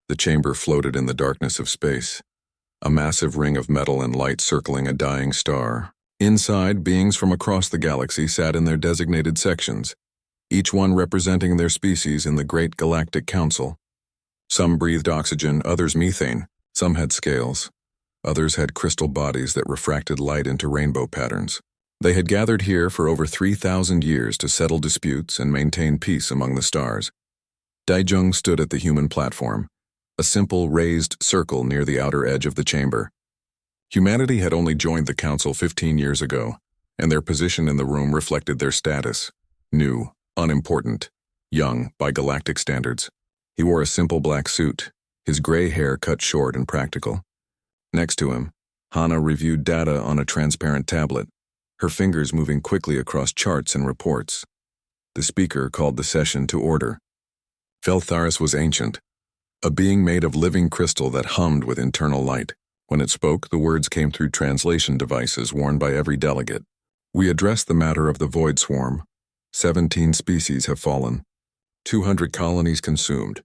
The chamber floated in the darkness of space, a massive ring of metal and light circling a dying star. Inside, beings from across the galaxy sat in their designated sections, each one representing their species in the Great Galactic Council. Some breathed oxygen, others methane. Some had scales. Others had crystal bodies that refracted light into rainbow patterns. They had gathered here for over 3,000 years to settle disputes and maintain peace among the stars. Daijung stood at the human platform, a simple raised circle near the outer edge of the chamber. Humanity had only joined the council 15 years ago, and their position in the room reflected their status: new, unimportant, young by galactic standards. He wore a simple black suit, his gray hair cut short and practical. Next to him, Hana reviewed data on a transparent tablet, her fingers moving quickly across charts and reports. The speaker called the session to order. Veltharis was ancient, a being made of living crystal that hummed with internal light. When it spoke, the words came through translation devices worn by every delegate. We addressed the matter of the Void Swarm. 17 species have fallen. 200 colonies consumed.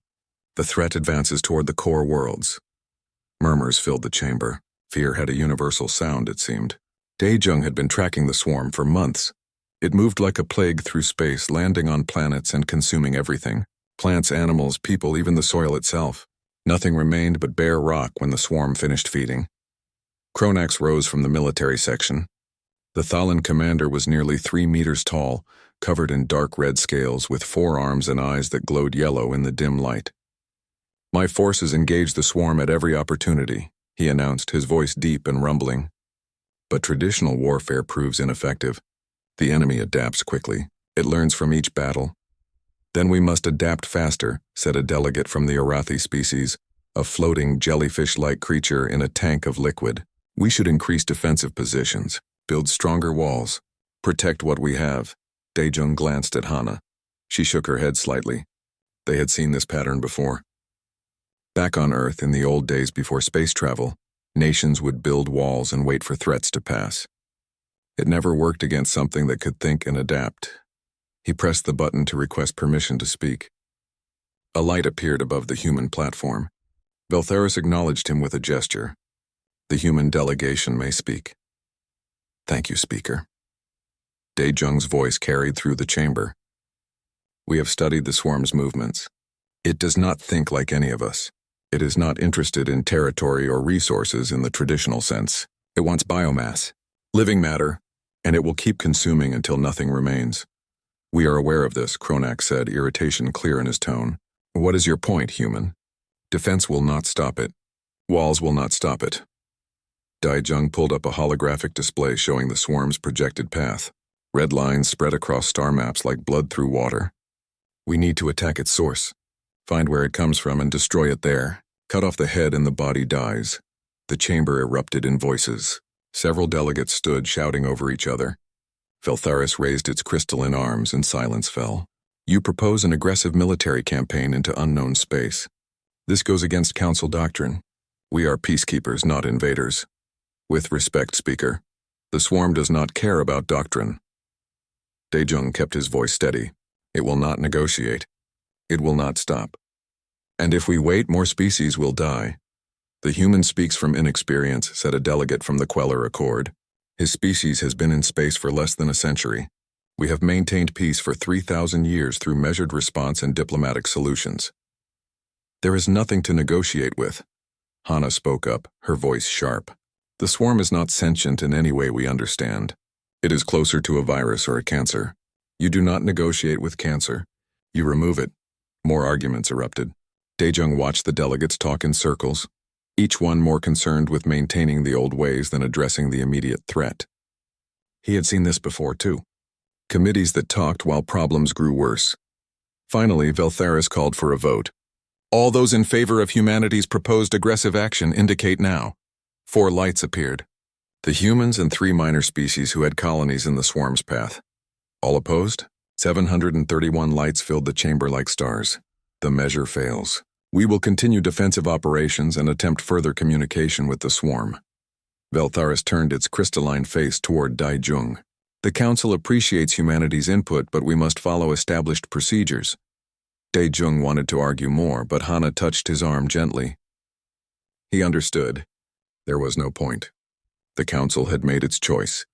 The threat advances toward the core worlds. Murmurs filled the chamber. Fear had a universal sound, it seemed. Daijung had been tracking the swarm for months. It moved like a plague through space, landing on planets and consuming everything. Plants, animals, people, even the soil itself. Nothing remained but bare rock when the swarm finished feeding. Kronax rose from the military section. The Thalan commander was nearly 3 meters tall, covered in dark red scales with 4 arms and eyes that glowed yellow in the dim light. "My forces engage the swarm at every opportunity," he announced, his voice deep and rumbling. But traditional warfare proves ineffective. The enemy adapts quickly. It learns from each battle. "Then we must adapt faster," said a delegate from the Arathi species, a floating jellyfish-like creature in a tank of liquid. "We should increase defensive positions, build stronger walls, protect what we have." Daijung glanced at Hana. She shook her head slightly. They had seen this pattern before. Back on Earth, in the old days before space travel, nations would build walls and wait for threats to pass. It never worked against something that could think and adapt. He pressed the button to request permission to speak. A light appeared above the human platform. Veltharis acknowledged him with a gesture. "The human delegation may speak." "Thank you, Speaker." Daijung's voice carried through the chamber. "We have studied the swarm's movements. It does not think like any of us. It is not interested in territory or resources in the traditional sense. It wants biomass, living matter, and it will keep consuming until nothing remains." "We are aware of this," Kronax said, irritation clear in his tone. "What is your point, human? Defense will not stop it. Walls will not stop it." Daijung pulled up a holographic display showing the swarm's projected path. Red lines spread across star maps like blood through water. "We need to attack its source. Find where it comes from and destroy it there. Cut off the head and the body dies." The chamber erupted in voices. Several delegates stood shouting over each other. Veltharis raised its crystalline arms and silence fell. "You propose an aggressive military campaign into unknown space. This goes against Council doctrine. We are peacekeepers, not invaders. With respect, Speaker, the swarm does not care about doctrine." Daijung kept his voice steady. "It will not negotiate. It will not stop. And if we wait, more species will die." "The human speaks from inexperience," said a delegate from the Queller Accord. "His species has been in space for less than a century. We have maintained peace for 3,000 years through measured response and diplomatic solutions." "There is nothing to negotiate with." Hana spoke up, her voice sharp. "The swarm is not sentient in any way we understand. It is closer to a virus or a cancer. You do not negotiate with cancer. You remove it." More arguments erupted. Daijung watched the delegates talk in circles, each one more concerned with maintaining the old ways than addressing the immediate threat. He had seen this before, too. Committees that talked while problems grew worse. Finally, Veltharis called for a vote. "All those in favor of humanity's proposed aggressive action indicate now." 4 lights appeared. The humans and 3 minor species who had colonies in the swarm's path. All opposed? 731 lights filled the chamber like stars. The measure fails. "We will continue defensive operations and attempt further communication with the swarm." Veltharis turned its crystalline face toward Daijung. "The Council appreciates humanity's input, but we must follow established procedures." Dae-jung wanted to argue more, but Hana touched his arm gently. He understood. There was no point. The council had made its choice.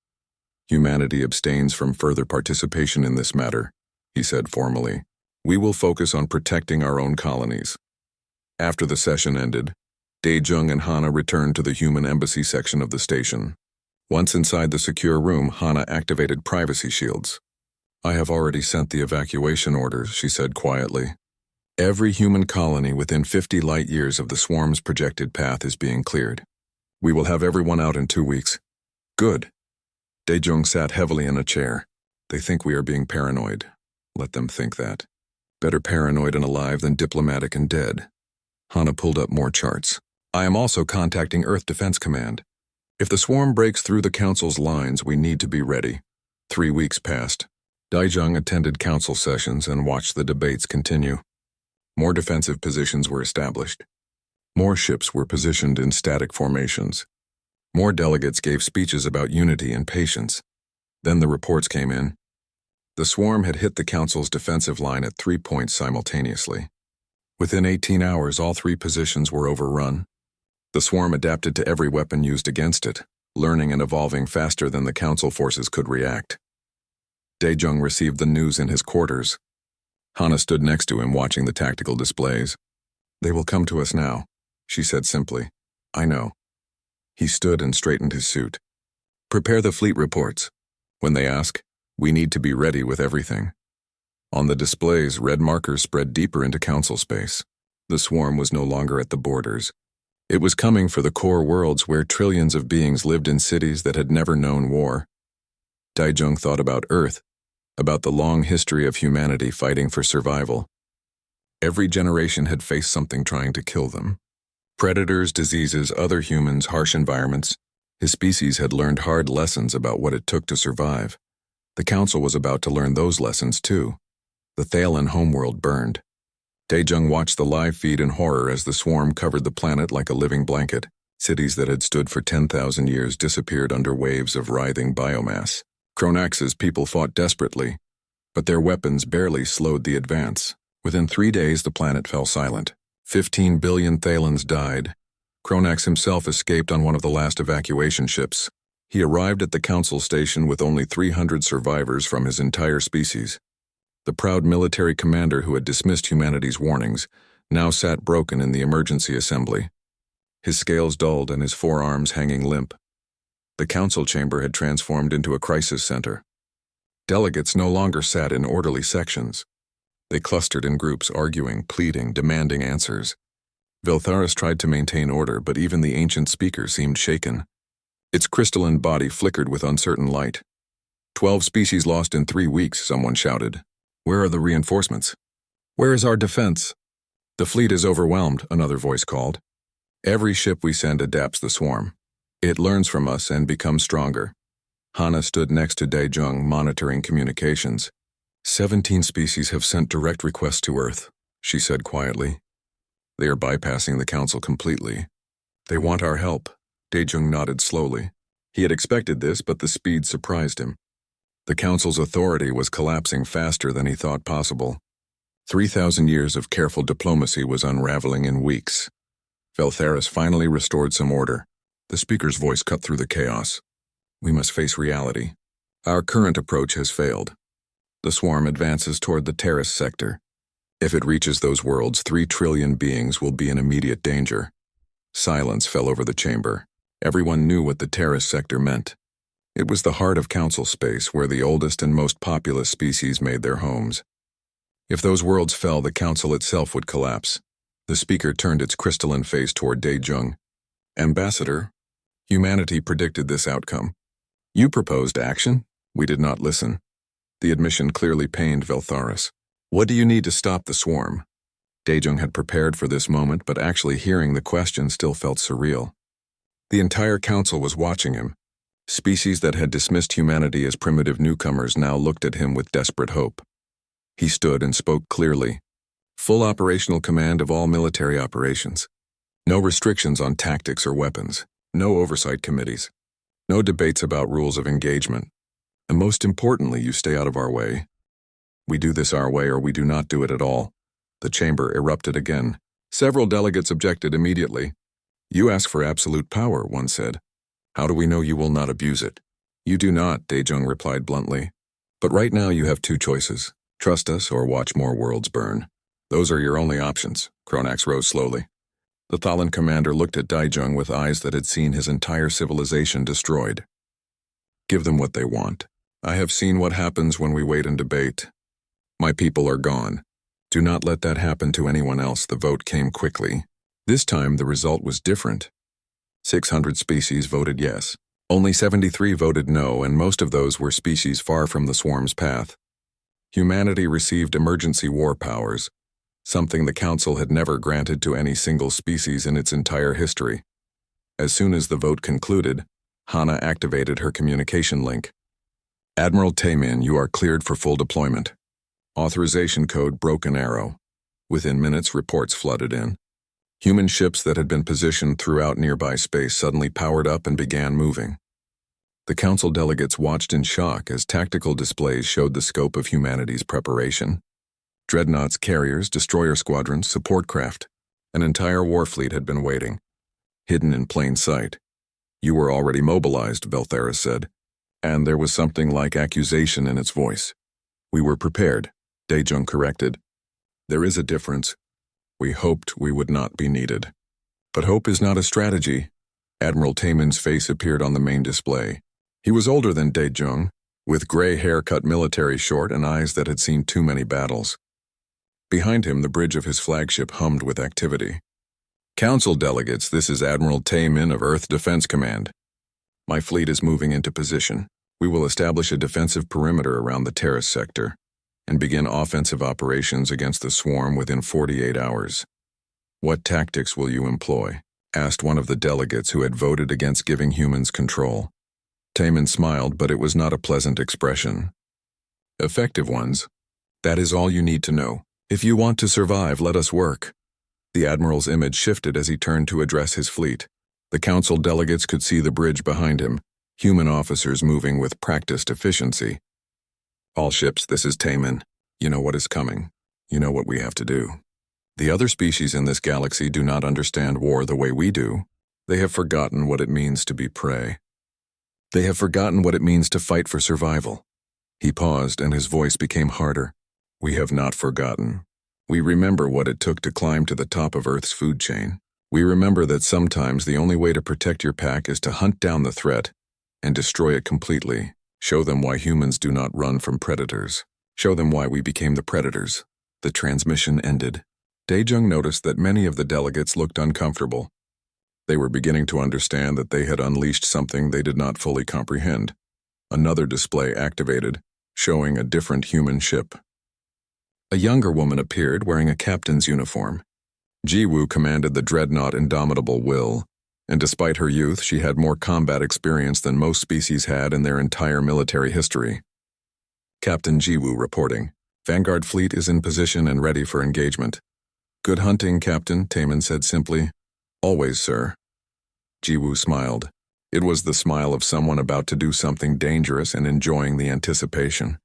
Humanity abstains from further participation in this matter, he said formally. We will focus on protecting our own colonies. After the session ended, Dae-jung and Hana returned to the human embassy section of the station. Once inside the secure room, Hana activated privacy shields. I have already sent the evacuation orders, she said quietly. Every human colony within 50 light years of the swarm's projected path is being cleared. We will have everyone out in 2 weeks. Good. Dae-jung sat heavily in a chair. They think we are being paranoid. Let them think that. Better paranoid and alive than diplomatic and dead. Hana pulled up more charts. I am also contacting Earth Defense Command. If the swarm breaks through the Council's lines, we need to be ready. 3 weeks passed. Dae-jung attended council sessions and watched the debates continue. More defensive positions were established. More ships were positioned in static formations. More delegates gave speeches about unity and patience. Then the reports came in. The swarm had hit the Council's defensive line at 3 points simultaneously. Within 18 hours, all 3 positions were overrun. The swarm adapted to every weapon used against it, learning and evolving faster than the Council forces could react. Dae-jung received the news in his quarters. Hana stood next to him watching the tactical displays. They will come to us now, she said simply. I know. He stood and straightened his suit. Prepare the fleet reports. When they ask, we need to be ready with everything. On the displays, red markers spread deeper into Council space. The swarm was no longer at the borders. It was coming for the core worlds where trillions of beings lived in cities that had never known war. Dae-jung thought about Earth, about the long history of humanity fighting for survival. Every generation had faced something trying to kill them. Predators, diseases, other humans, harsh environments. His species had learned hard lessons about what it took to survive. The Council was about to learn those lessons too. The Thalen homeworld burned. Dae-jung watched the live feed in horror as the swarm covered the planet like a living blanket. Cities that had stood for 10,000 years disappeared under waves of writhing biomass. Kronax's people fought desperately, but their weapons barely slowed the advance. Within 3 days, the planet fell silent. 15 billion Thalens died. Kronax himself escaped on one of the last evacuation ships. He arrived at the Council station with only 300 survivors from his entire species. The proud military commander who had dismissed humanity's warnings now sat broken in the emergency assembly. His scales dulled and his forearms hanging limp. The council chamber had transformed into a crisis center. Delegates no longer sat in orderly sections. They clustered in groups, arguing, pleading, demanding answers. Veltharis tried to maintain order, but even the ancient speaker seemed shaken. Its crystalline body flickered with uncertain light. 12 species lost in 3 weeks, someone shouted. Where are the reinforcements? Where is our defense? The fleet is overwhelmed, another voice called. Every ship we send adapts the swarm. It learns from us and becomes stronger. Hana stood next to Dae-jung, monitoring communications. 17 species have sent direct requests to Earth, she said quietly. They are bypassing the Council completely. They want our help. Dae-jung nodded slowly. He had expected this, but the speed surprised him. The Council's authority was collapsing faster than he thought possible. 3,000 years of careful diplomacy was unraveling in weeks. Veltharis finally restored some order. The speaker's voice cut through the chaos. We must face reality. Our current approach has failed. The swarm advances toward the Terrace sector. If it reaches those worlds, 3 trillion beings will be in immediate danger. Silence fell over the chamber. Everyone knew what the Terrace sector meant. It was the heart of Council space where the oldest and most populous species made their homes. If those worlds fell, the Council itself would collapse. The speaker turned its crystalline face toward Dae-jung. Ambassador, humanity predicted this outcome. You proposed action. We did not listen. The admission clearly pained Veltharis. What do you need to stop the swarm? Dae-jung had prepared for this moment, but actually hearing the question still felt surreal. The entire Council was watching him. Species that had dismissed humanity as primitive newcomers now looked at him with desperate hope. He stood and spoke clearly. Full operational command of all military operations. No restrictions on tactics or weapons. No oversight committees. No debates about rules of engagement. And most importantly, you stay out of our way. We do this our way or we do not do it at all. The chamber erupted again. Several delegates objected immediately. "You ask for absolute power," one said. "How do we know you will not abuse it?" "You do not," Daejung replied bluntly. "But right now you have two choices. Trust us or watch more worlds burn. Those are your only options." Kronax rose slowly. The Thalan commander looked at Daejung with eyes that had seen his entire civilization destroyed. "Give them what they want. I have seen what happens when we wait and debate. My people are gone. Do not let that happen to anyone else." The vote came quickly. This time the result was different. 600 species voted yes. Only 73 voted no, and most of those were species far from the swarm's path. Humanity received emergency war powers, something the Council had never granted to any single species in its entire history. As soon as the vote concluded, Hana activated her communication link. "Admiral Taemin, you are cleared for full deployment. Authorization code Broken Arrow." Within minutes, reports flooded in. Human ships that had been positioned throughout nearby space suddenly powered up and began moving. The Council delegates watched in shock as tactical displays showed the scope of humanity's preparation. Dreadnoughts, carriers, destroyer squadrons, support craft. An entire war fleet had been waiting, hidden in plain sight. "You were already mobilized," Velthera said, and there was something like accusation in its voice. "We were prepared," Daejung corrected. "There is a difference. We hoped we would not be needed." "But hope is not a strategy." Admiral Taemin's face appeared on the main display. He was older than Daejung, with gray hair cut military short and eyes that had seen too many battles. Behind him, the bridge of his flagship hummed with activity. "Council delegates, this is Admiral Taemin of Earth Defense Command. My fleet is moving into position. We will establish a defensive perimeter around the terrace sector and begin offensive operations against the swarm within 48 hours. "What tactics will you employ?" asked one of the delegates who had voted against giving humans control. Taemin smiled, but it was not a pleasant expression. "Effective ones. That is all you need to know. If you want to survive, let us work." The Admiral's image shifted as he turned to address his fleet. The Council delegates could see the bridge behind him, human officers moving with practiced efficiency. "All ships, this is Taemin. You know what is coming. You know what we have to do. The other species in this galaxy do not understand war the way we do. They have forgotten what it means to be prey. They have forgotten what it means to fight for survival." He paused, and his voice became harder. "We have not forgotten. We remember what it took to climb to the top of Earth's food chain. We remember that sometimes the only way to protect your pack is to hunt down the threat and destroy it completely. Show them why humans do not run from predators. Show them why we became the predators." The transmission ended. Daejung noticed that many of the delegates looked uncomfortable. They were beginning to understand that they had unleashed something they did not fully comprehend. Another display activated, showing a different human ship. A younger woman appeared wearing a captain's uniform. Jiwoo commanded the dreadnought Indomitable Will, and despite her youth, she had more combat experience than most species had in their entire military history. Captain Jiwoo reporting. "Vanguard fleet is in position and ready for engagement." "Good hunting, Captain," Taemin said simply. "Always, sir." Jiwoo smiled. It was the smile of someone about to do something dangerous and enjoying the anticipation.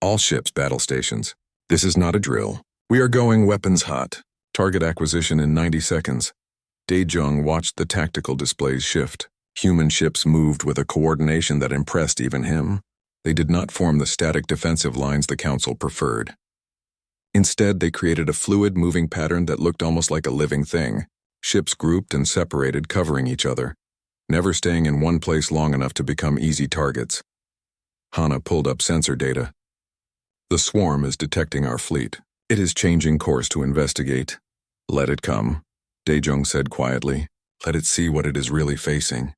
"All ships, battle stations. This is not a drill. We are going weapons hot. Target acquisition in 90 seconds. Daejung watched the tactical displays shift. Human ships moved with a coordination that impressed even him. They did not form the static defensive lines the Council preferred. Instead, they created a fluid moving pattern that looked almost like a living thing. Ships grouped and separated, covering each other, never staying in one place long enough to become easy targets. Hana pulled up sensor data. "The swarm is detecting our fleet. It is changing course to investigate. Let it come," Daejung said quietly. "Let it see what it is really facing."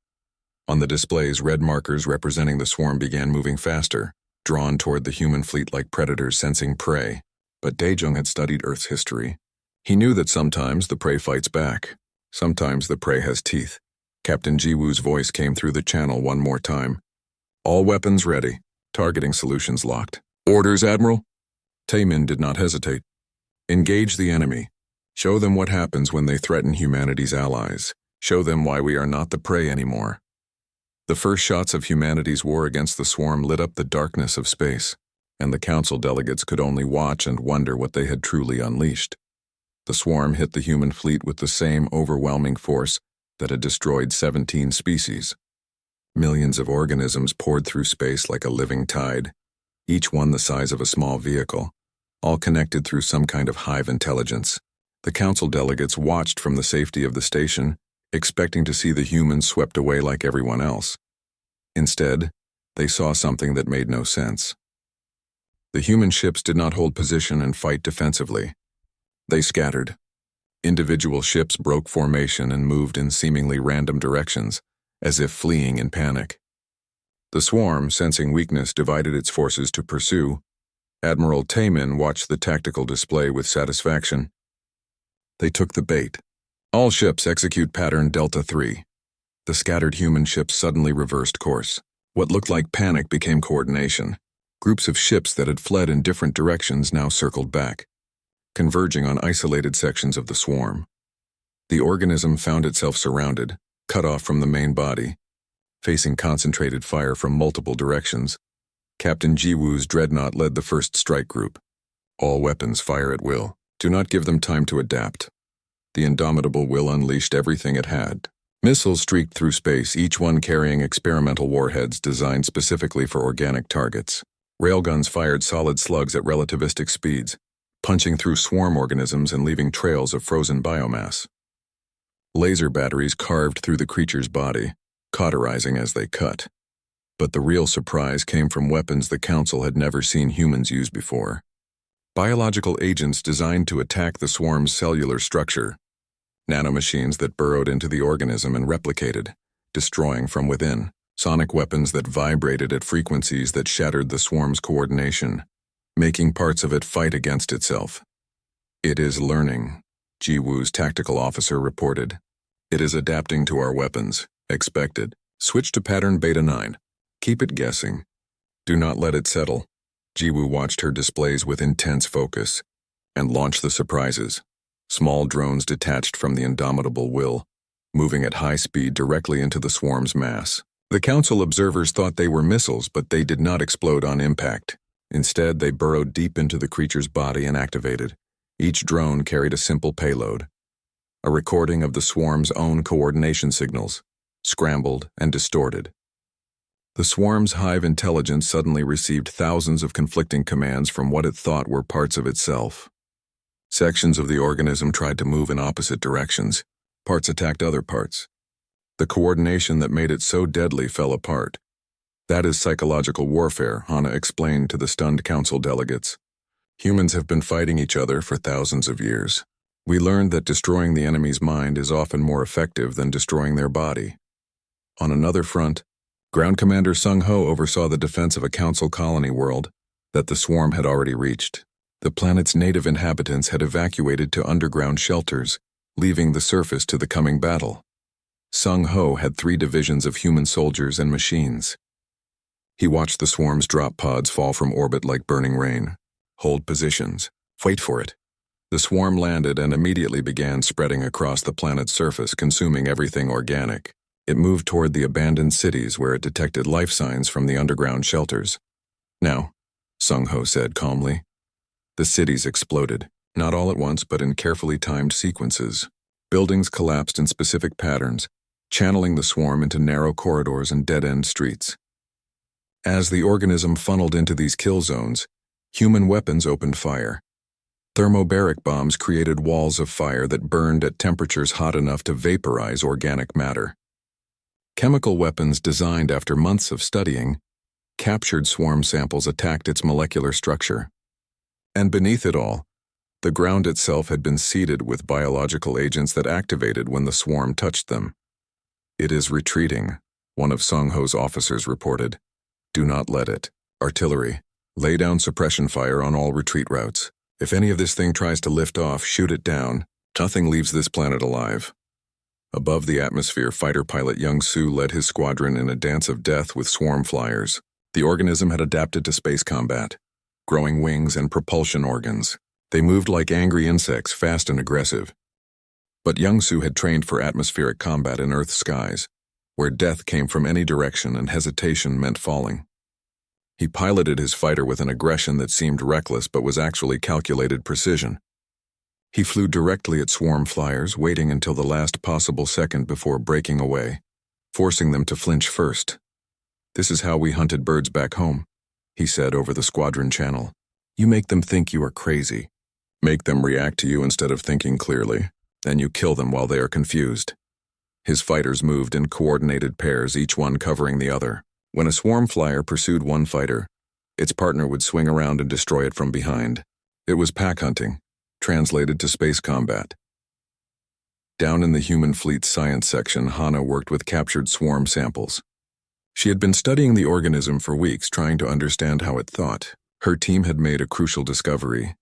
On the displays, red markers representing the swarm began moving faster, drawn toward the human fleet like predators sensing prey. But Daejung had studied Earth's history. He knew that sometimes the prey fights back. Sometimes the prey has teeth. Captain Jiwoo's voice came through the channel one more time. "All weapons ready. Targeting solutions locked." "Orders, Admiral?" Taemin did not hesitate. "Engage the enemy. Show them what happens when they threaten humanity's allies. Show them why we are not the prey anymore." The first shots of humanity's war against the swarm lit up the darkness of space. and the council delegates could only watch and wonder what they had truly unleashed. The swarm hit the human fleet with the same overwhelming force that had destroyed 17 species. Millions of organisms poured through space like a living tide, each one the size of a small vehicle, all connected through some kind of hive intelligence. The council delegates watched from the safety of the station, expecting to see the humans swept away like everyone else. Instead, they saw something that made no sense. The human ships did not hold position and fight defensively. They scattered. Individual ships broke formation and moved in seemingly random directions, as if fleeing in panic. The swarm, sensing weakness, divided its forces to pursue. Admiral Taemin watched the tactical display with satisfaction. They took the bait. All ships execute pattern Delta 3. The scattered human ships suddenly reversed course. What looked like panic became coordination. Groups of ships that had fled in different directions now circled back, converging on isolated sections of the swarm. The organism found itself surrounded, cut off from the main body, facing concentrated fire from multiple directions. Captain Jiwoo's dreadnought led the first strike group. All weapons fire at will. Do not give them time to adapt. The indomitable will unleashed everything it had. Missiles streaked through space, each one carrying experimental warheads designed specifically for organic targets. Railguns fired solid slugs at relativistic speeds, punching through swarm organisms and leaving trails of frozen biomass. Laser batteries carved through the creature's body, cauterizing as they cut. But the real surprise came from weapons the Council had never seen humans use before. Biological agents designed to attack the swarm's cellular structure. Nanomachines that burrowed into the organism and replicated, destroying from within. Sonic weapons that vibrated at frequencies that shattered the swarm's coordination, making parts of it fight against itself. It is learning, Jiwoo's tactical officer reported. It is adapting to our weapons. Expected. Switch to pattern Beta 9. Keep it guessing. Do not let it settle. Jiwoo watched her displays with intense focus and launched the surprises. Small drones detached from the indomitable will, moving at high speed directly into the swarm's mass. The Council observers thought they were missiles, but they did not explode on impact. Instead, they burrowed deep into the creature's body and activated. Each drone carried a simple payload, a recording of the swarm's own coordination signals, scrambled and distorted. The swarm's hive intelligence suddenly received thousands of conflicting commands from what it thought were parts of itself. Sections of the organism tried to move in opposite directions. Parts attacked other parts. The coordination that made it so deadly fell apart. That is psychological warfare, Hana explained to the stunned council delegates. Humans have been fighting each other for thousands of years. We learned that destroying the enemy's mind is often more effective than destroying their body. On another front, Ground Commander Sung Ho oversaw the defense of a council colony world that the swarm had already reached. The planet's native inhabitants had evacuated to underground shelters, leaving the surface to the coming battle. Sung Ho had 3 divisions of human soldiers and machines. He watched the swarm's drop pods fall from orbit like burning rain. Hold positions. Wait for it. The swarm landed and immediately began spreading across the planet's surface, consuming everything organic. It moved toward the abandoned cities where it detected life signs from the underground shelters. Now, Sung Ho said calmly. The cities exploded, not all at once but in carefully timed sequences. Buildings collapsed in specific patterns, channeling the swarm into narrow corridors and dead-end streets. As the organism funneled into these kill zones, human weapons opened fire. Thermobaric bombs created walls of fire that burned at temperatures hot enough to vaporize organic matter. Chemical weapons designed after months of studying, captured swarm samples attacked its molecular structure. And beneath it all, the ground itself had been seeded with biological agents that activated when the swarm touched them. It is retreating, one of Sung Ho's officers reported. Do not let it. Artillery. Lay down suppression fire on all retreat routes. If any of this thing tries to lift off, shoot it down. Nothing leaves this planet alive. Above the atmosphere, fighter pilot Young Soo led his squadron in a dance of death with swarm flyers. The organism had adapted to space combat, growing wings and propulsion organs. They moved like angry insects, fast and aggressive. But Young Soo had trained for atmospheric combat in Earth's skies, where death came from any direction and hesitation meant falling. He piloted his fighter with an aggression that seemed reckless but was actually calculated precision. He flew directly at swarm flyers, waiting until the last possible second before breaking away, forcing them to flinch first. "This is how we hunted birds back home," he said over the squadron channel. "You make them think you are crazy. Make them react to you instead of thinking clearly. Then you kill them while they are confused." His fighters moved in coordinated pairs, each one covering the other. When a swarm flyer pursued one fighter, its partner would swing around and destroy it from behind. It was pack hunting, translated to space combat. Down in the human fleet's science section, Hana worked with captured swarm samples. She had been studying the organism for weeks, trying to understand how it thought. Her team had made a crucial discovery.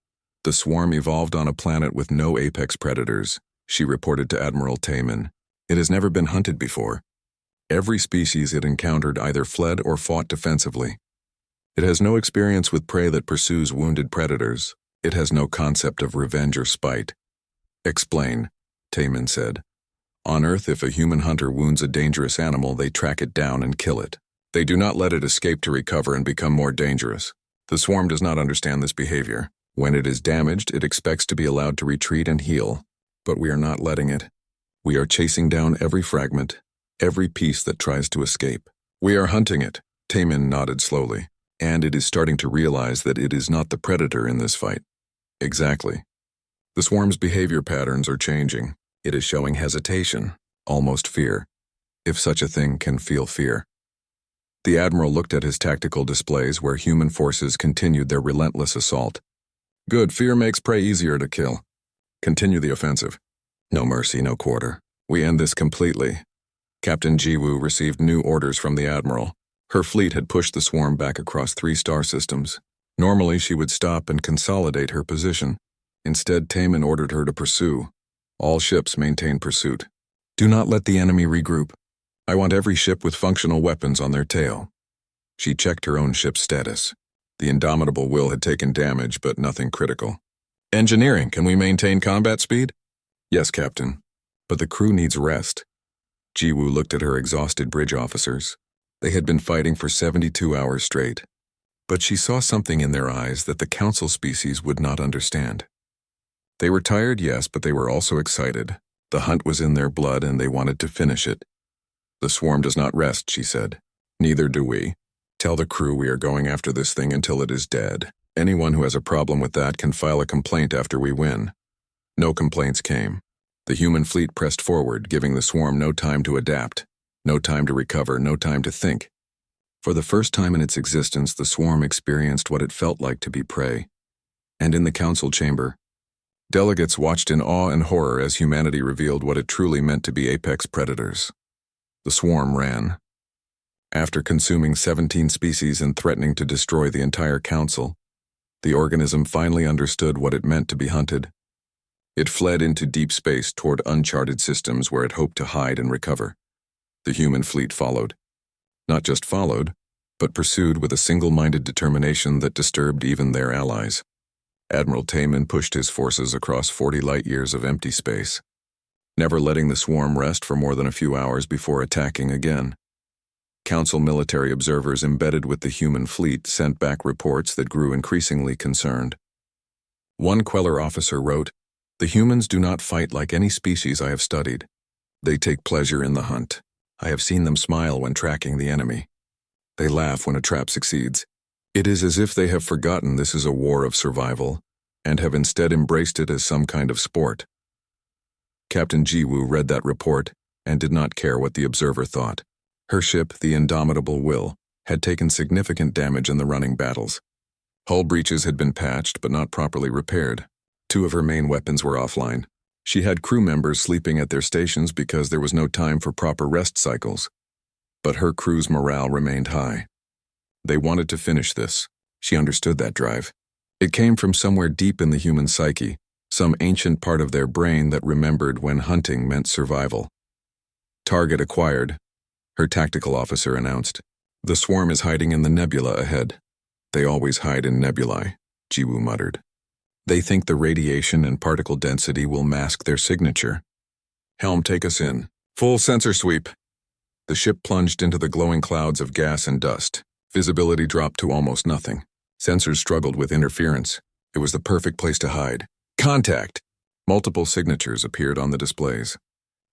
The swarm evolved on a planet with no apex predators, she reported to Admiral Taman. It has never been hunted before. Every species it encountered either fled or fought defensively. It has no experience with prey that pursues wounded predators. It has no concept of revenge or spite. "Explain," Taman said. "On Earth, if a human hunter wounds a dangerous animal, they track it down and kill it. They do not let it escape to recover and become more dangerous. The swarm does not understand this behavior. When it is damaged, it expects to be allowed to retreat and heal. But we are not letting it. We are chasing down every fragment, every piece that tries to escape. We are hunting it." Taman nodded slowly. "And it is starting to realize that it is not the predator in this fight." "Exactly. The swarm's behavior patterns are changing. It is showing hesitation, almost fear, if such a thing can feel fear." The Admiral looked at his tactical displays where human forces continued their relentless assault. "Good, fear makes prey easier to kill. Continue the offensive. No mercy, no quarter. We end this completely." Captain Jiwoo received new orders from the Admiral. Her fleet had pushed the swarm back across 3 star systems. Normally, she would stop and consolidate her position. Instead, Taman ordered her to pursue. All ships maintain pursuit. "Do not let the enemy regroup. I want every ship with functional weapons on their tail." She checked her own ship's status. The Indomitable Will had taken damage, but nothing critical. "Engineering, can we maintain combat speed?" "Yes, Captain. But the crew needs rest." Jiwoo looked at her exhausted bridge officers. They had been fighting for 72 hours straight. But she saw something in their eyes that the Council species would not understand. They were tired, yes, but they were also excited. The hunt was in their blood and they wanted to finish it. "The swarm does not rest," she said. "Neither do we. Tell the crew we are going after this thing until it is dead. Anyone who has a problem with that can file a complaint after we win." No complaints came. The human fleet pressed forward, giving the swarm no time to adapt, no time to recover, no time to think. For the first time in its existence, the swarm experienced what it felt like to be prey. And in the council chamber, delegates watched in awe and horror as humanity revealed what it truly meant to be apex predators. The swarm ran. After consuming 17 species and threatening to destroy the entire council, the organism finally understood what it meant to be hunted. It fled into deep space toward uncharted systems where it hoped to hide and recover. The human fleet followed. Not just followed, but pursued with a single-minded determination that disturbed even their allies. Admiral Taman pushed his forces across 40 light-years of empty space, never letting the swarm rest for more than a few hours before attacking again. Council military observers embedded with the human fleet sent back reports that grew increasingly concerned. One Queller officer wrote, "The humans do not fight like any species I have studied. They take pleasure in the hunt. I have seen them smile when tracking the enemy. They laugh when a trap succeeds. It is as if they have forgotten this is a war of survival, and have instead embraced it as some kind of sport." Captain Jiwoo read that report and did not care what the observer thought. Her ship, the Indomitable Will, had taken significant damage in the running battles. Hull breaches had been patched but not properly repaired. 2 of her main weapons were offline. She had crew members sleeping at their stations because there was no time for proper rest cycles. But her crew's morale remained high. They wanted to finish this. She understood that drive. It came from somewhere deep in the human psyche, some ancient part of their brain that remembered when hunting meant survival. "Target acquired," her tactical officer announced. "The swarm is hiding in the nebula ahead." "They always hide in nebulae," Jiwoo muttered. "They think the radiation and particle density will mask their signature." "Helm, take us in. Full sensor sweep." The ship plunged into the glowing clouds of gas and dust. Visibility dropped to almost nothing. Sensors struggled with interference. It was the perfect place to hide. Contact! Multiple signatures appeared on the displays.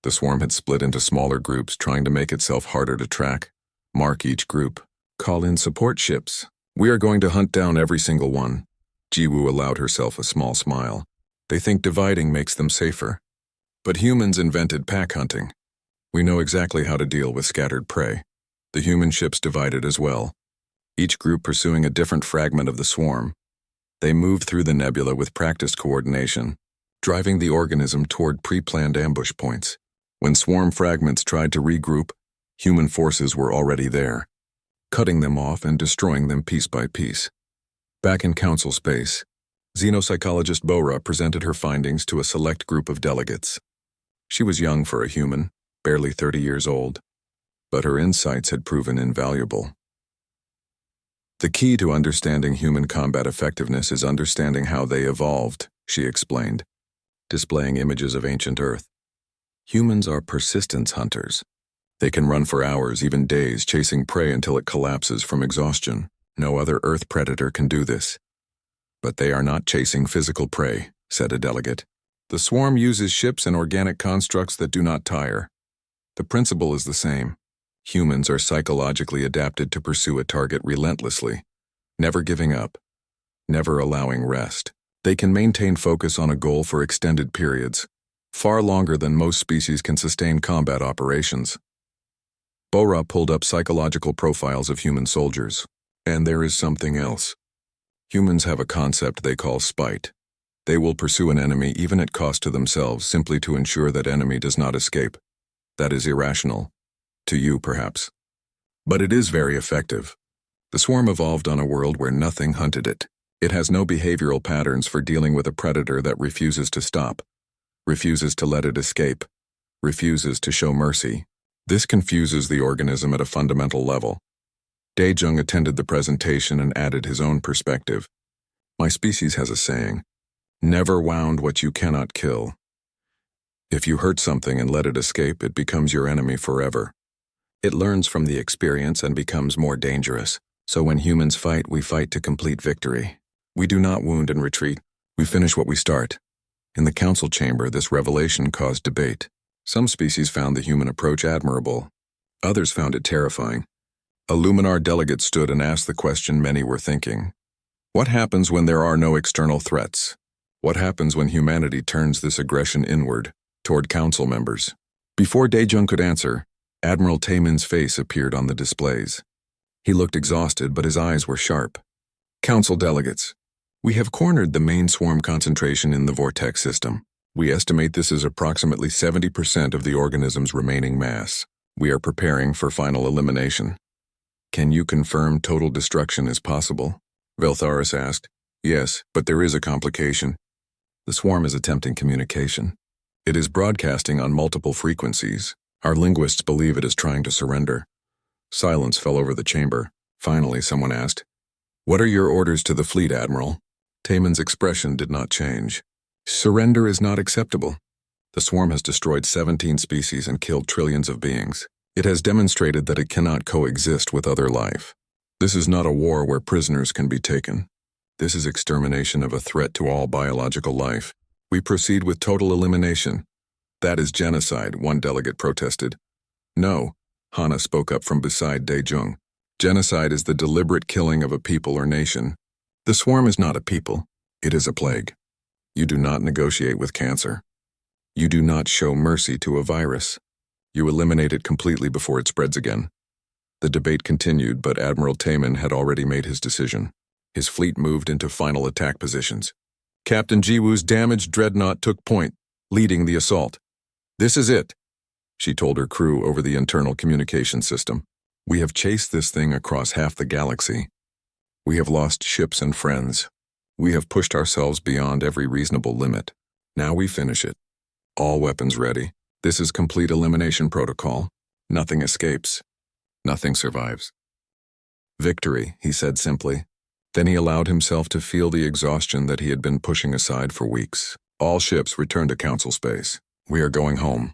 The swarm had split into smaller groups, trying to make itself harder to track. Mark each group. Call in support ships. We are going to hunt down every single one. Jiwoo allowed herself a small smile. They think dividing makes them safer. But humans invented pack hunting. We know exactly how to deal with scattered prey. The human ships divided as well, each group pursuing a different fragment of the swarm. They moved through the nebula with practiced coordination, driving the organism toward pre-planned ambush points. When swarm fragments tried to regroup, human forces were already there, cutting them off and destroying them piece by piece. Back in council space, xenopsychologist Bora presented her findings to a select group of delegates. She was young for a human, barely 30 years old, but her insights had proven invaluable. The key to understanding human combat effectiveness is understanding how they evolved, she explained, displaying images of ancient Earth. Humans are persistence hunters. They can run for hours, even days, chasing prey until it collapses from exhaustion. No other Earth predator can do this. But they are not chasing physical prey, said a delegate. The swarm uses ships and organic constructs that do not tire. The principle is the same. Humans are psychologically adapted to pursue a target relentlessly, never giving up, never allowing rest. They can maintain focus on a goal for extended periods, far longer than most species can sustain combat operations. Bora pulled up psychological profiles of human soldiers. And there is something else. Humans have a concept they call spite. They will pursue an enemy even at cost to themselves simply to ensure that enemy does not escape. That is irrational. To you, perhaps. But it is very effective. The swarm evolved on a world where nothing hunted it. It has no behavioral patterns for dealing with a predator that refuses to stop, refuses to let it escape, refuses to show mercy. This confuses the organism at a fundamental level. Daejung attended the presentation and added his own perspective. My species has a saying, never wound what you cannot kill. If you hurt something and let it escape, it becomes your enemy forever. It learns from the experience and becomes more dangerous. So when humans fight, we fight to complete victory. We do not wound and retreat. We finish what we start. In the council chamber, this revelation caused debate. Some species found the human approach admirable. Others found it terrifying. A Luminar delegate stood and asked the question many were thinking. What happens when there are no external threats? What happens when humanity turns this aggression inward, toward council members? Before Daejung could answer, Admiral Taemin's face appeared on the displays. He looked exhausted, but his eyes were sharp. Council delegates, we have cornered the main swarm concentration in the vortex system. We estimate this is approximately 70% of the organism's remaining mass. We are preparing for final elimination. Can you confirm total destruction is possible? Veltharis asked. Yes, but there is a complication. The swarm is attempting communication. It is broadcasting on multiple frequencies. Our linguists believe it is trying to surrender. Silence fell over the chamber. Finally, someone asked, What are your orders to the fleet, Admiral? Taemin's expression did not change. Surrender is not acceptable. The swarm has destroyed 17 species and killed trillions of beings. It has demonstrated that it cannot coexist with other life. This is not a war where prisoners can be taken. This is extermination of a threat to all biological life. We proceed with total elimination. That is genocide, one delegate protested. No, Hana spoke up from beside Daejung. Genocide is the deliberate killing of a people or nation. The swarm is not a people. It is a plague. You do not negotiate with cancer. You do not show mercy to a virus. You eliminate it completely before it spreads again. The debate continued, but Admiral Taemin had already made his decision. His fleet moved into final attack positions. Captain Jiwoo's damaged dreadnought took point, leading the assault. This is it, she told her crew over the internal communication system. We have chased this thing across half the galaxy. We have lost ships and friends. We have pushed ourselves beyond every reasonable limit. Now we finish it. All weapons ready. This is complete elimination protocol. Nothing escapes. Nothing survives. Victory, he said simply. Then he allowed himself to feel the exhaustion that he had been pushing aside for weeks. All ships returned to council space. We are going home.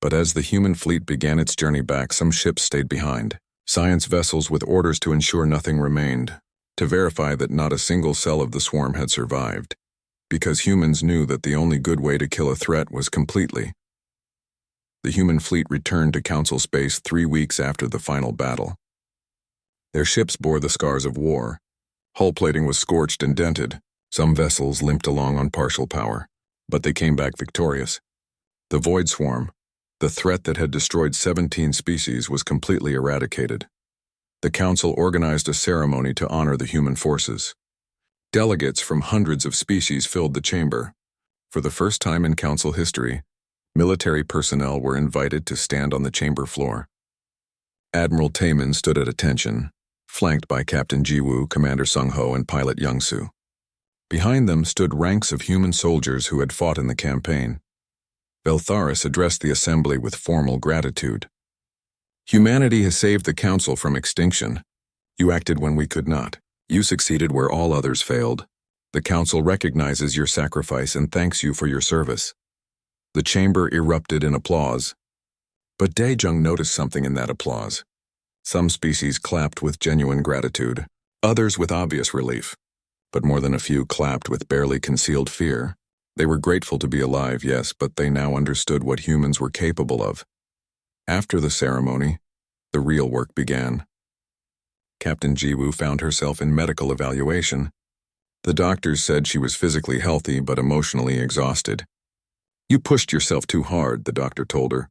But as the human fleet began its journey back, some ships stayed behind. Science vessels with orders to ensure nothing remained, to verify that not a single cell of the swarm had survived, because humans knew that the only good way to kill a threat was completely. The human fleet returned to Council space 3 weeks after the final battle. Their ships bore the scars of war. Hull plating was scorched and dented. Some vessels limped along on partial power, but they came back victorious. The Void Swarm, the threat that had destroyed 17 species, was completely eradicated. The Council organized a ceremony to honor the human forces. Delegates from hundreds of species filled the chamber. For the first time in Council history, military personnel were invited to stand on the chamber floor. Admiral Taemin stood at attention, flanked by Captain Jiwoo, Commander Sung-ho, and Pilot Young-soo. Behind them stood ranks of human soldiers who had fought in the campaign. Veltharis addressed the assembly with formal gratitude. "Humanity has saved the Council from extinction. You acted when we could not. You succeeded where all others failed. The Council recognizes your sacrifice and thanks you for your service." The chamber erupted in applause. But Daejung noticed something in that applause. Some species clapped with genuine gratitude, others with obvious relief. But more than a few clapped with barely concealed fear. They were grateful to be alive, yes, but they now understood what humans were capable of. After the ceremony, the real work began. Captain Jiwoo found herself in medical evaluation. The doctors said she was physically healthy but emotionally exhausted. "You pushed yourself too hard," the doctor told her.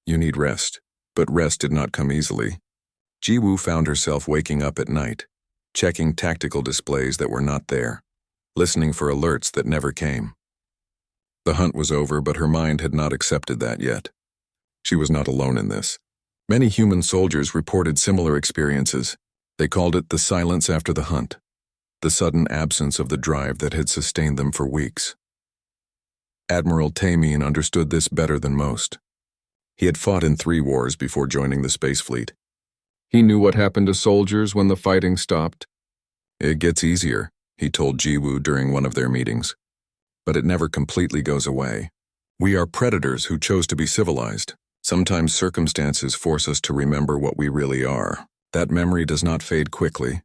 "You need rest." But rest did not come easily. Jiwoo found herself waking up at night, checking tactical displays that were not there, listening for alerts that never came. The hunt was over, but her mind had not accepted that yet. She was not alone in this. Many human soldiers reported similar experiences. They called it the silence after the hunt, the sudden absence of the drive that had sustained them for weeks. Admiral Taemin understood this better than most. He had fought in 3 wars before joining the space fleet. He knew what happened to soldiers when the fighting stopped. "It gets easier," he told Jiwoo during one of their meetings. "But it never completely goes away. We are predators who chose to be civilized. Sometimes circumstances force us to remember what we really are. That memory does not fade quickly."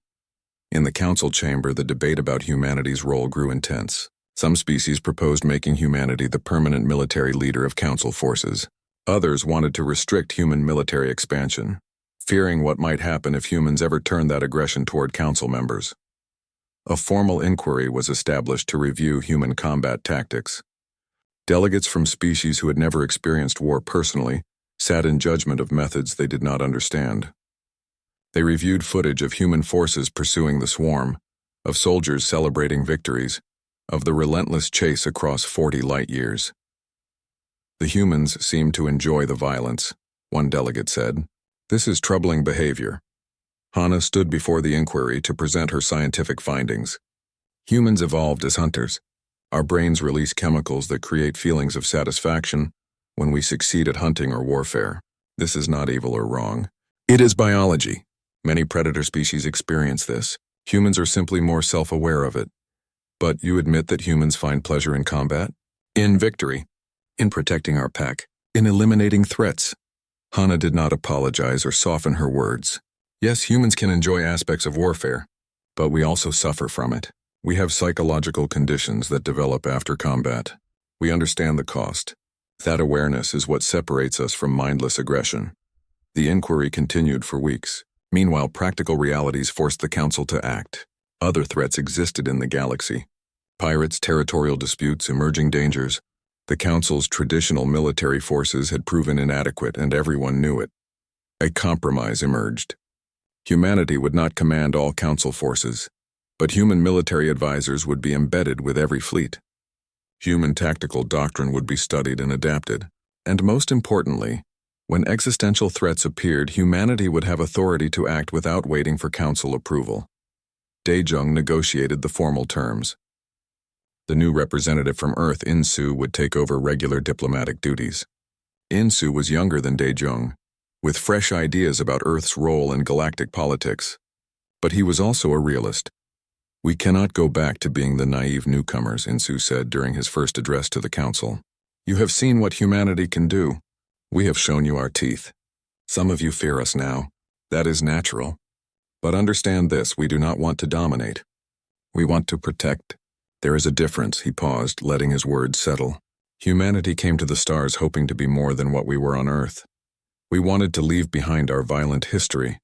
In the Council chamber, the debate about humanity's role grew intense. Some species proposed making humanity the permanent military leader of Council forces. Others wanted to restrict human military expansion, fearing what might happen if humans ever turned that aggression toward Council members. A formal inquiry was established to review human combat tactics. Delegates from species who had never experienced war personally sat in judgment of methods they did not understand. They reviewed footage of human forces pursuing the swarm, of soldiers celebrating victories, of the relentless chase across 40 light years. "The humans seem to enjoy the violence," one delegate said. "This is troubling behavior." Hana stood before the inquiry to present her scientific findings. "Humans evolved as hunters. Our brains release chemicals that create feelings of satisfaction when we succeed at hunting or warfare. This is not evil or wrong. It is biology. Many predator species experience this. Humans are simply more self-aware of it. But you admit that humans find pleasure in combat? In victory, in protecting our pack, in eliminating threats." Hana did not apologize or soften her words. "Yes, humans can enjoy aspects of warfare, but we also suffer from it. We have psychological conditions that develop after combat. We understand the cost. That awareness is what separates us from mindless aggression." The inquiry continued for weeks. Meanwhile, practical realities forced the Council to act. Other threats existed in the galaxy. Pirates, territorial disputes, emerging dangers. The Council's traditional military forces had proven inadequate, and everyone knew it. A compromise emerged. Humanity would not command all Council forces, but human military advisors would be embedded with every fleet. Human tactical doctrine would be studied and adapted. And most importantly, when existential threats appeared, humanity would have authority to act without waiting for Council approval. Daejung negotiated the formal terms. The new representative from Earth, Insu, would take over regular diplomatic duties. Insu was younger than Daejung, with fresh ideas about Earth's role in galactic politics. But he was also a realist. "We cannot go back to being the naive newcomers," Insu said during his first address to the Council. "You have seen what humanity can do. We have shown you our teeth. Some of you fear us now. That is natural. But understand this, we do not want to dominate. We want to protect. There is a difference, he paused, letting his words settle. Humanity came to the stars hoping to be more than what we were on Earth. We wanted to leave behind our violent history.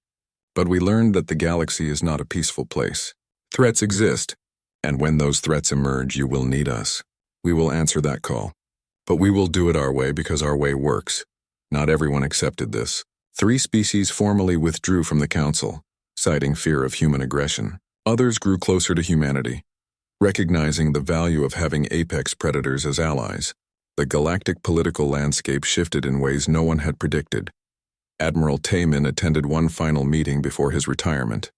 But we learned that the galaxy is not a peaceful place. Threats exist, and when those threats emerge, you will need us. We will answer that call. But we will do it our way because our way works. Not everyone accepted this. 3 species formally withdrew from the Council, citing fear of human aggression. Others grew closer to humanity, recognizing the value of having apex predators as allies. The galactic political landscape shifted in ways no one had predicted. Admiral Taemin attended one final meeting before his retirement.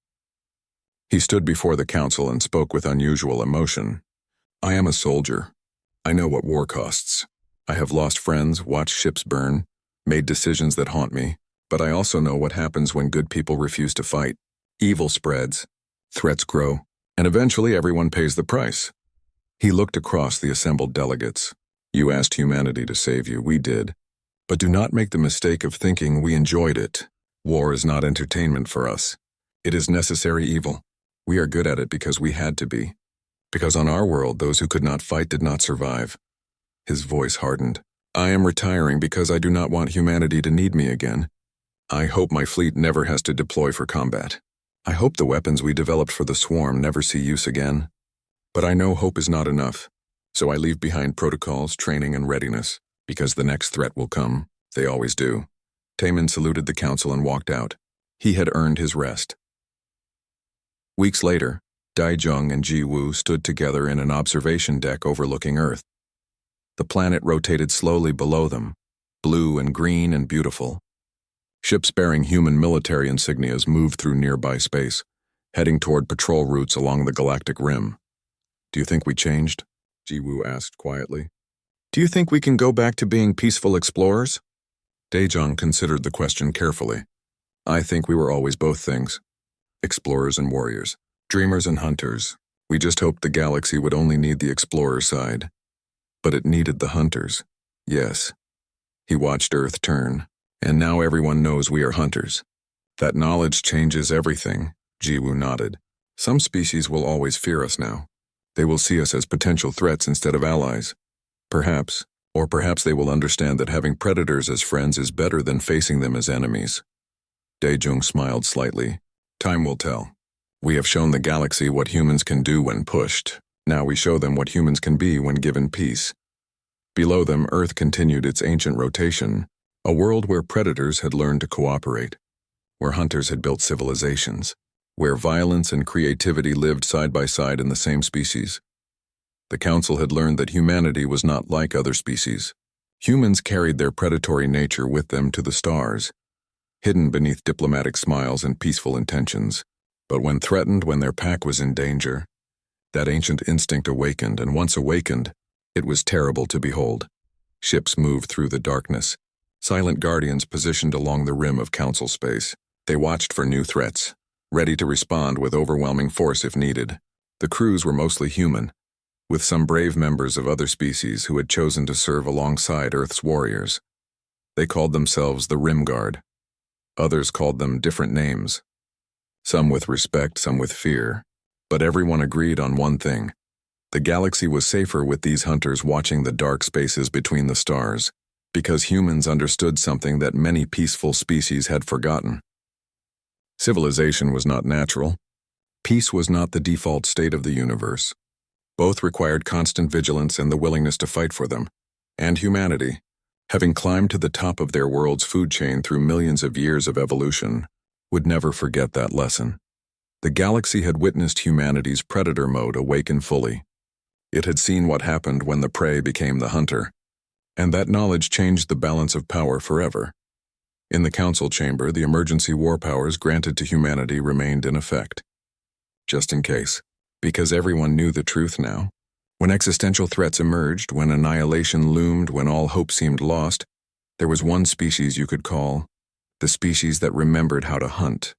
He stood before the council and spoke with unusual emotion. I am a soldier. I know what war costs. I have lost friends, watched ships burn, made decisions that haunt me, but I also know what happens when good people refuse to fight. Evil spreads, threats grow, and eventually everyone pays the price. He looked across the assembled delegates. You asked humanity to save you, we did. But do not make the mistake of thinking we enjoyed it. War is not entertainment for us. It is necessary evil. We are good at it because we had to be. Because on our world, those who could not fight did not survive. His voice hardened. I am retiring because I do not want humanity to need me again. I hope my fleet never has to deploy for combat. I hope the weapons we developed for the swarm never see use again. But I know hope is not enough, so I leave behind protocols, training, and readiness, because the next threat will come. They always do. Taemin saluted the council and walked out. He had earned his rest. Weeks later, Daijung and Ji-woo stood together in an observation deck overlooking Earth. The planet rotated slowly below them, blue and green and beautiful. Ships bearing human military insignias moved through nearby space, heading toward patrol routes along the galactic rim. Do you think we changed? Ji-woo asked quietly. Do you think we can go back to being peaceful explorers? Daejung considered the question carefully. I think we were always both things. Explorers and warriors, dreamers and hunters. We just hoped the galaxy would only need the explorer side. But it needed the hunters. Yes. He watched Earth turn, and now everyone knows we are hunters. That knowledge changes everything, Ji-woo nodded. Some species will always fear us now. They will see us as potential threats instead of allies. Perhaps, or perhaps they will understand that having predators as friends is better than facing them as enemies. Daejung smiled slightly. Time will tell. We have shown the galaxy what humans can do when pushed. Now we show them what humans can be when given peace. Below them, Earth continued its ancient rotation, a world where predators had learned to cooperate, where hunters had built civilizations, where violence and creativity lived side by side in the same species. The Council had learned that humanity was not like other species. Humans carried their predatory nature with them to the stars, hidden beneath diplomatic smiles and peaceful intentions. But when threatened, when their pack was in danger, that ancient instinct awakened, and once awakened, it was terrible to behold. Ships moved through the darkness, silent guardians positioned along the rim of Council space. They watched for new threats, ready to respond with overwhelming force if needed. The crews were mostly human, with some brave members of other species who had chosen to serve alongside Earth's warriors. They called themselves the Rim Guard. Others called them different names, some with respect, some with fear, but everyone agreed on one thing. The galaxy was safer with these hunters watching the dark spaces between the stars, because humans understood something that many peaceful species had forgotten. Civilization was not natural. Peace was not the default state of the universe. Both required constant vigilance and the willingness to fight for them. And humanity, having climbed to the top of their world's food chain through millions of years of evolution, would never forget that lesson. The galaxy had witnessed humanity's predator mode awaken fully. It had seen what happened when the prey became the hunter, and that knowledge changed the balance of power forever. In the council chamber, the emergency war powers granted to humanity remained in effect. Just in case, because everyone knew the truth now. When existential threats emerged, when annihilation loomed, when all hope seemed lost, there was one species you could call the species that remembered how to hunt.